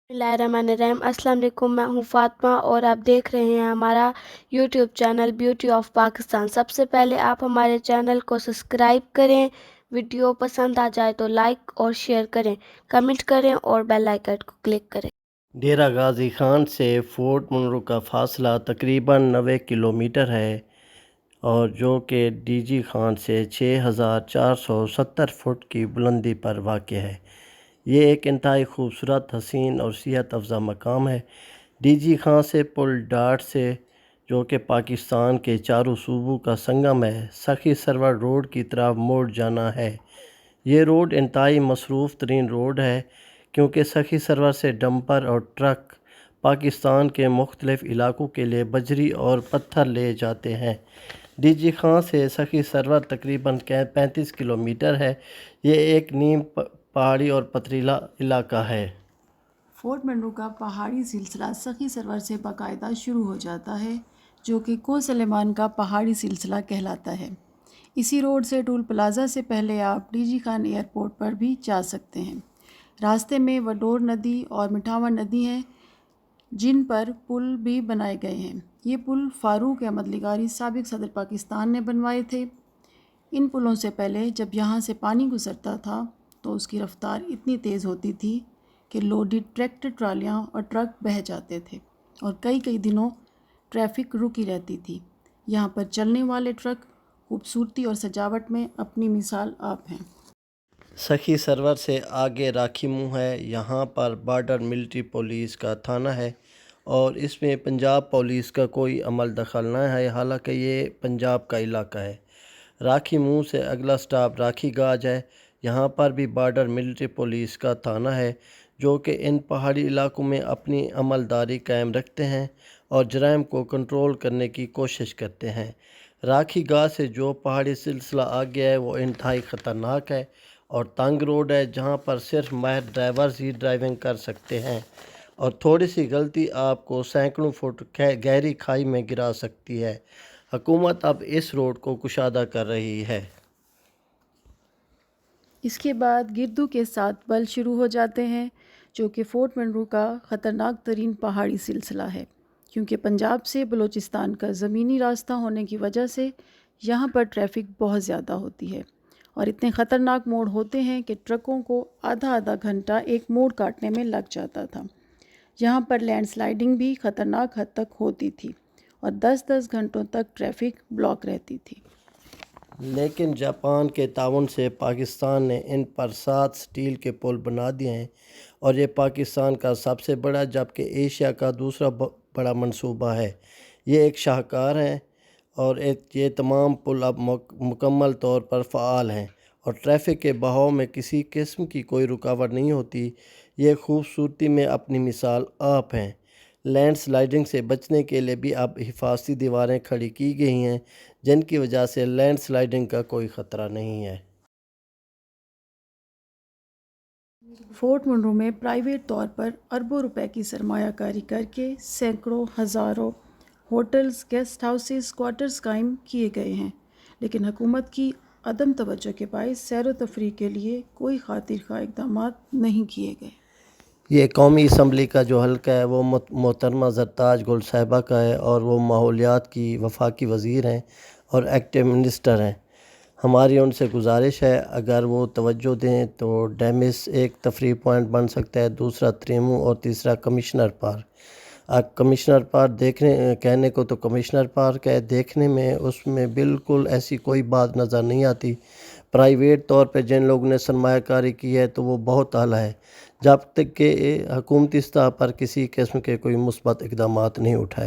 बिस्मिल्लाहिर्रहमानिर्रहीम। अस्सलाम वालेकुम। मैं हूँ फातिमा और आप देख रहे हैं हमारा YouTube channel beauty of Pakistan. सबसे पहले आप हमारे चैनल को सब्सक्राइब करें, वीडियो पसंद आ जाए तो लाइक और शेयर करें, कमेंट करें और बेल आइकन को क्लिक करें। डेरा गाजी खान से फोर्ट मुनरो का फासला तकरीबन 90 किलोमीटर है और जो कि डीजी खान से 6470 फुट की बुलंदी पर वाक़ है। ये एक इंतहाई खूबसूरत, हसीन और सेहत अफ़ज़ा मकाम है। डीजी खान से पुल डाट से जो कि पाकिस्तान के चारों सूबों का संगम है, सखी सरवर रोड की तरफ मुड़ जाना है। ये रोड इंतहाई मसरूफ़ तरीन रोड है क्योंकि सखी सरवर से डंपर और ट्रक पाकिस्तान के मुख्तलिफ़ इलाकों के लिए बजरी और पत्थर ले जाते हैं। डीजी खां से सखी सरवर तकरीबन 35 किलोमीटर है। ये एक नीम पहाड़ी और पथरीला इलाका है। फोर्ट मुनरो का पहाड़ी सिलसिला सखी सरवर से बाकायदा शुरू हो जाता है, जो कि को सलेमान का पहाड़ी सिलसिला कहलाता है। इसी रोड से टूल प्लाज़ा से पहले आप डीजी खान एयरपोर्ट पर भी जा सकते हैं। रास्ते में वडोर नदी और मिठावा नदी हैं, जिन पर पुल भी बनाए गए हैं। ये पुल फ़ारूक अहमद लिगारी साबिक सदर पाकिस्तान ने बनवाए थे। इन पुलों से पहले जब यहाँ से पानी गुजरता था तो उसकी रफ़्तार इतनी तेज़ होती थी कि लोडेड ट्रैक्टर ट्रालियाँ और ट्रक बह जाते थे और कई कई दिनों ट्रैफिक रुकी रहती थी। यहाँ पर चलने वाले ट्रक खूबसूरती और सजावट में अपनी मिसाल आप हैं। सखी सरवर से आगे राखी मुंह है। यहाँ पर बॉर्डर मिलिट्री पुलिस का थाना है और इसमें पंजाब पुलिस का कोई अमल दखल न है, हालांकि ये पंजाब का इलाका है। राखी मुंह से अगला स्टॉप राखी गाज है। यहाँ पर भी बॉर्डर मिलिट्री पुलिस का थाना है जो कि इन पहाड़ी इलाकों में अपनी अमलदारी कायम रखते हैं और जराइम को कंट्रोल करने की कोशिश करते हैं। राखी गाह से जो पहाड़ी सिलसिला आ गया है वो इंतहाई ख़तरनाक है और तंग रोड है, जहाँ पर सिर्फ माहिर ड्राइवर्स ही ड्राइविंग कर सकते हैं और थोड़ी सी गलती आपको सैकड़ों फुट गहरी खाई में गिरा सकती है। हुकूमत अब इस रोड को कुशादा कर रही है। इसके बाद गिरदू के साथ बल शुरू हो जाते हैं, जो कि फोर्ट मुनरो का ख़तरनाक तरीन पहाड़ी सिलसिला है, क्योंकि पंजाब से बलूचिस्तान का ज़मीनी रास्ता होने की वजह से यहाँ पर ट्रैफिक बहुत ज़्यादा होती है और इतने ख़तरनाक मोड़ होते हैं कि ट्रकों को आधा आधा घंटा एक मोड़ काटने में लग जाता था। यहाँ पर लैंडस्लाइडिंग भी ख़तरनाक हद तक होती थी और 10-10 घंटों तक ट्रैफिक ब्लॉक रहती थी। लेकिन जापान के ताउन से पाकिस्तान ने इन पर 7 स्टील के पुल बना दिए हैं और ये पाकिस्तान का सबसे बड़ा जबकि एशिया का दूसरा बड़ा मंसूबा है। ये एक शाहकार है और ये तमाम पुल अब मुकम्मल तौर पर फ़ाल हैं और ट्रैफिक के बहाव में किसी किस्म की कोई रुकावट नहीं होती। ये खूबसूरती में अपनी मिसाल आप हैं। लैंड स्लाइडिंग से बचने के लिए भी अब हिफाजती दीवारें खड़ी की गई हैं, जिनकी वजह से लैंड स्लाइडिंग का कोई ख़तरा नहीं है। फोर्ट मुनरो में प्राइवेट तौर पर अरबों रुपए की सरमायाकारी करके सैकड़ों हज़ारों होटल्स, गेस्ट हाउसेस, क्वार्टर्स कायम किए गए हैं, लेकिन हुकूमत की अदम तवज्जो के बायस सैर व तफरीह के लिए कोई खातिर खा इक़दाम नहीं किए गए। ये कौमी असम्बली का जो हल्का है वो मोहतरमा ज़रताज गुल साहिबा का है और वो माहौलियात की वफाकी वज़ीर हैं और एक्टिव मिनिस्टर हैं। हमारी उनसे गुजारिश है अगर वो तवज्जो दें तो डेमिस एक तफरीह पॉइंट बन सकता है, दूसरा त्रेमू और तीसरा कमिश्नर पार्क। कमिश्नर पार्क देखने कहने को तो कमिश्नर पार्क है, देखने में उसमें बिल्कुल ऐसी कोई बात नज़र नहीं आती। प्राइवेट तौर पे जिन लोगों ने सरमायाकारी की है तो वो बहुत आला है, जब तक कि हुकूमती सतह पर किसी किस्म के कोई मुस्बत इक़दामात नहीं उठाए